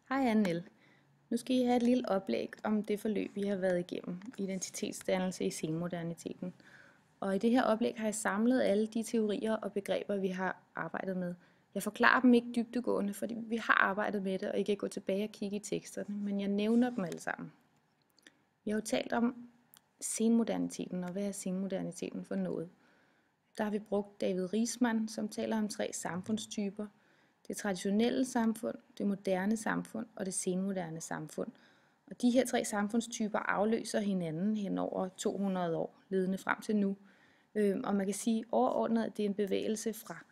Hej Annel. Nu skal I have et lille oplæg om det forløb, vi har været igennem, identitetsdannelse i senmoderniteten. Og i det her oplæg har jeg samlet alle de teorier og begreber, vi har arbejdet med. Jeg forklarer dem ikke dybdegående, fordi vi har arbejdet med det, og I kan gå tilbage og kigge i teksterne, men jeg nævner dem alle sammen. Vi har jo talt om senmoderniteten, og hvad er senmoderniteten for noget? Der har vi brugt David Riesman, som taler om 3 samfundstyper. Det traditionelle samfund, det moderne samfund og det senmoderne samfund. Og de her 3 samfundstyper afløser hinanden hen over 200 år, ledende frem til nu. Og man kan sige overordnet, at det er en bevægelse fra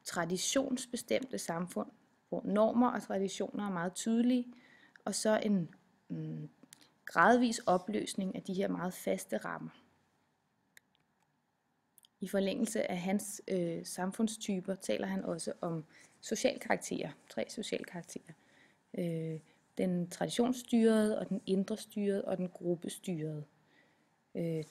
traditionsbestemte samfund, hvor normer og traditioner er meget tydelige, og så en gradvis opløsning af de her meget faste rammer. I forlængelse af hans samfundstyper taler han også om socialkarakterer, 3 socialkarakterer. Den traditionsstyrede, og den indre styrede, og den gruppestyrede.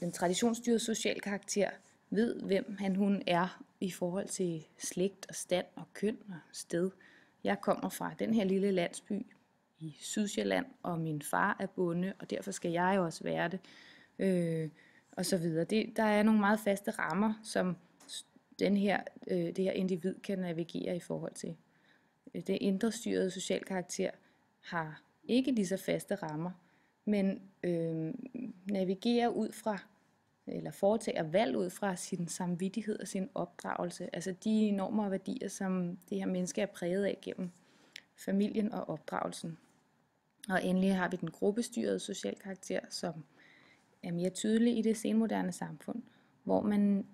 Den traditionsstyrede socialkarakter ved, hvem hun er i forhold til slægt og stand og køn og sted. Jeg kommer fra den her lille landsby i Sydsjælland, og min far er bonde, og derfor skal jeg også være det. Og så videre. Der er nogle meget faste rammer, som det her individ kan navigere i forhold til. Det indre styrede social karakter har ikke lige så faste rammer, men navigerer ud fra, eller foretager valg ud fra sin samvittighed og sin opdragelse, altså de normer og værdier, som det her menneske er præget af gennem familien og opdragelsen. Og endelig har vi den gruppestyrede social karakter, som er mere tydelig i det senmoderne samfund, hvor man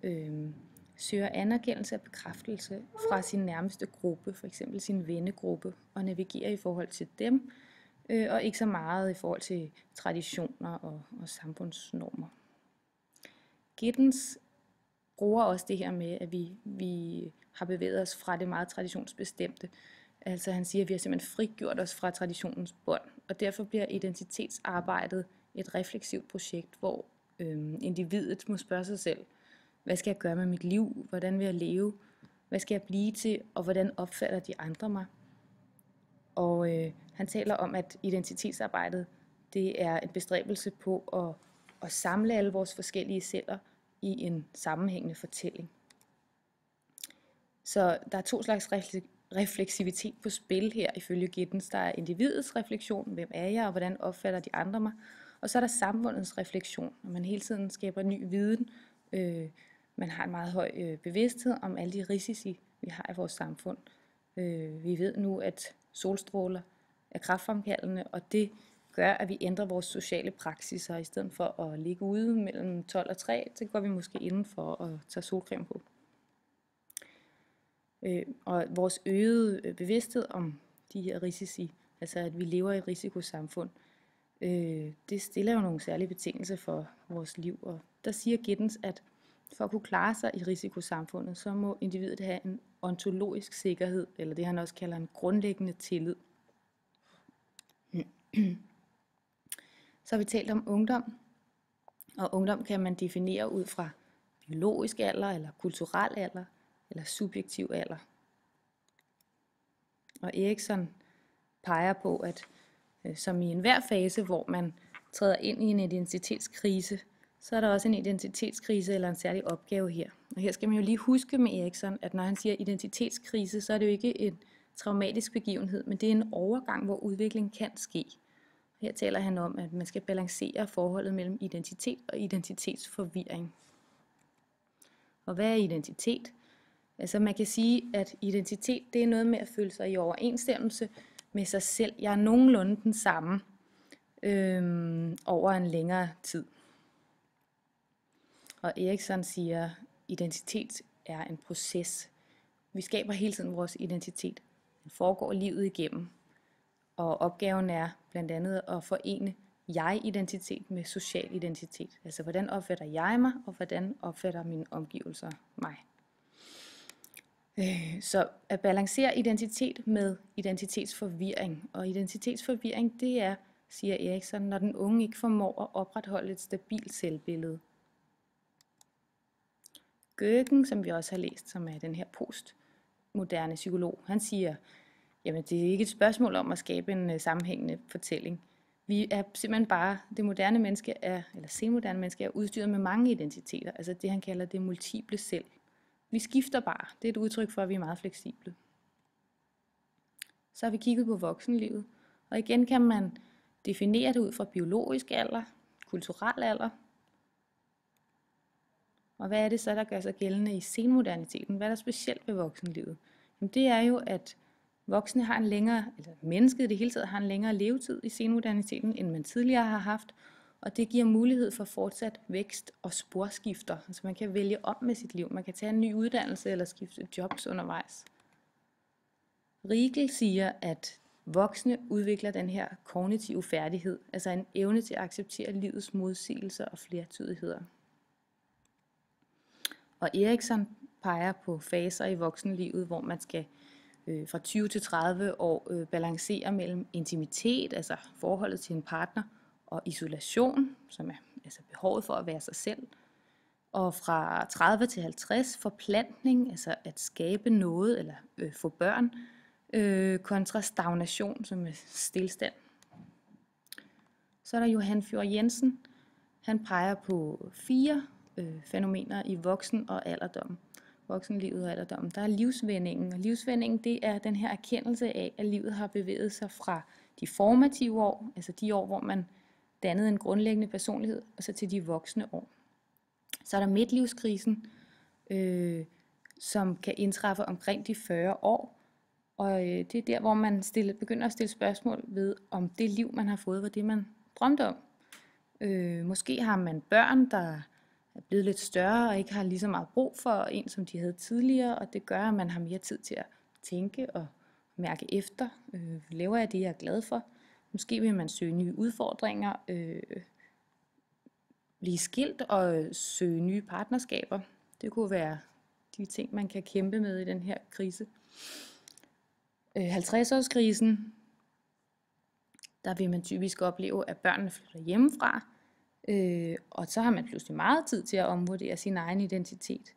søger anerkendelse og bekræftelse fra sin nærmeste gruppe, for eksempel sin vennegruppe, og navigerer i forhold til dem, og ikke så meget i forhold til traditioner og samfundsnormer. Giddens bruger også det her med, at vi har bevæget os fra det meget traditionsbestemte. Altså han siger, at vi har simpelthen frigjort os fra traditionens bånd, og derfor bliver identitetsarbejdet et refleksivt projekt, hvor individet må spørge sig selv, hvad skal jeg gøre med mit liv, hvordan vil jeg leve, hvad skal jeg blive til, og hvordan opfatter de andre mig. Og han taler om, at identitetsarbejdet, det er en bestræbelse på at samle alle vores forskellige celler i en sammenhængende fortælling. Så der er 2 slags refleksivitet på spil her ifølge Giddens. Der er individets refleksion, hvem er jeg, og hvordan opfatter de andre mig. Og så er der samfundets refleksion, når man hele tiden skaber ny viden. Man har en meget høj bevidsthed om alle de risici, vi har i vores samfund. Vi ved nu, at solstråler er kræftfremkaldende, og det gør, at vi ændrer vores sociale praksiser. I stedet for at ligge ude mellem 12 og 3, så går vi måske indenfor at tage solcreme på. Og vores øgede bevidsthed om de her risici, altså at vi lever i et risikosamfund, det stiller jo nogle særlige betingelser for vores liv. Og der siger Giddens, at for at kunne klare sig i risikosamfundet, så må individet have en ontologisk sikkerhed, eller det han også kalder en grundlæggende tillid. Så har vi talt om ungdom, og ungdom kan man definere ud fra biologisk alder, eller kulturel alder, eller subjektiv alder. Og Erikson peger på, at som i enhver fase, hvor man træder ind i en identitetskrise, så er der også en identitetskrise eller en særlig opgave her. Og her skal man jo lige huske med Erikson, at når han siger identitetskrise, så er det jo ikke en traumatisk begivenhed, men det er en overgang, hvor udvikling kan ske. Her taler han om, at man skal balancere forholdet mellem identitet og identitetsforvirring. Og hvad er identitet? Altså man kan sige, at identitet, det er noget med at føle sig i overensstemmelse med sig selv. Jeg er nogenlunde den samme over en længere tid. Og Erikson siger, at identitet er en proces. Vi skaber hele tiden vores identitet. Den foregår livet igennem. Og opgaven er blandt andet at forene jeg-identitet med social identitet. Altså hvordan opfatter jeg mig, og hvordan opfatter mine omgivelser mig. Så at balancere identitet med identitetsforvirring. Og identitetsforvirring, det er, siger Erikson, når den unge ikke formår at opretholde et stabilt selvbillede. Göken, som vi også har læst, som er den her postmoderne psykolog, han siger, Jamen, det er ikke et spørgsmål om at skabe en sammenhængende fortælling. Vi er simpelthen bare, det moderne menneske er, eller senmoderne menneske er udstyret med mange identiteter, altså det han kalder det multiple selv. Vi skifter bare, det er et udtryk for, at vi er meget fleksible. Så har vi kigget på voksenlivet, og igen kan man definere det ud fra biologisk alder, kulturel alder. Og hvad er det så, der gør sig gældende i senmoderniteten? Hvad er der specielt ved voksenlivet? Jamen det er jo, at voksne har en længere, eller mennesket i det hele taget har en længere levetid i senmoderniteten, end man tidligere har haft, og det giver mulighed for fortsat vækst og sporskifter. Altså man kan vælge om med sit liv, man kan tage en ny uddannelse eller skifte jobs undervejs. Riegel siger, at voksne udvikler den her kognitive færdighed, altså en evne til at acceptere livets modsigelser og flertydigheder. Og Erikson peger på faser i voksenlivet, hvor man skal fra 20 til 30 år balancere mellem intimitet, altså forholdet til en partner, og isolation, som er altså behovet for at være sig selv. Og fra 30 til 50 forplantning, altså at skabe noget eller få børn, kontra stagnation, som er stillstand. Så er der Johan Fjord Jensen. Han peger på 4 fænomener i voksen og alderdom. Voksenlivet og alderdommen. Der er livsvendingen, og livsvendingen det er den her erkendelse af, at livet har bevæget sig fra de formative år, altså de år, hvor man dannede en grundlæggende personlighed, og så til de voksne år. Så er der midtlivskrisen, som kan indtræffe omkring de 40 år, og det er der, hvor man begynder at stille spørgsmål ved, om det liv, man har fået, var det, man drømte om. Måske har man børn, der er blevet lidt større og ikke har lige så meget brug for en, som de havde tidligere, og det gør, at man har mere tid til at tænke og mærke efter. Laver jeg det, jeg er glad for? Måske vil man søge nye udfordringer, blive skilt og søge nye partnerskaber. Det kunne være de ting, man kan kæmpe med i den her krise. 50-årskrisen, der vil man typisk opleve, at børnene flytter hjemmefra, og så har man pludselig meget tid til at omvurdere sin egen identitet.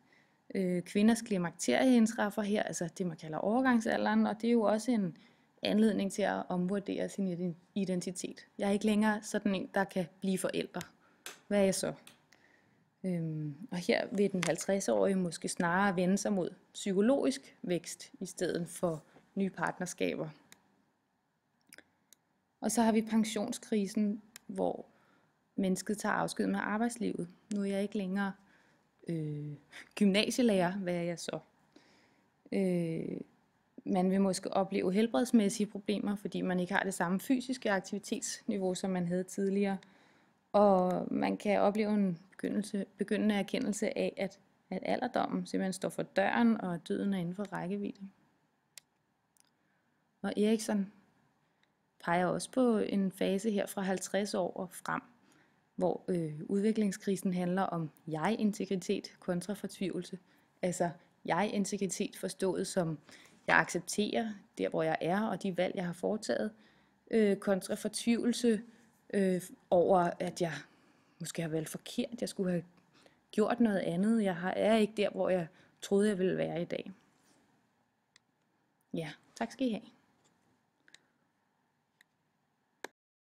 Kvinders klimakterie indtræffer her, altså det man kalder overgangsalderen, og det er jo også en anledning til at omvurdere sin identitet. Jeg er ikke længere sådan en, der kan blive forældre. Hvad er jeg så? Og her vil den 50-årige måske snarere vende sig mod psykologisk vækst i stedet for nye partnerskaber. Og så har vi pensionskrisen, hvor mennesket tager afsked med arbejdslivet. Nu er jeg ikke længere gymnasielærer, hvad er jeg så? Man vil måske opleve helbredsmæssige problemer, fordi man ikke har det samme fysiske aktivitetsniveau, som man havde tidligere. Og man kan opleve en begyndende erkendelse af, at alderdommen simpelthen står for døren, og døden er inden for rækkevidde. Og Erikson peger også på en fase her fra 50 år og frem, hvor udviklingskrisen handler om jeg-integritet kontra fortvivlelse. Altså jeg-integritet forstået som, jeg accepterer der, hvor jeg er, og de valg, jeg har foretaget, kontra fortvivlelse over, at jeg måske har valgt forkert, jeg skulle have gjort noget andet, jeg er ikke der, hvor jeg troede, jeg ville være i dag. Ja, tak skal I have.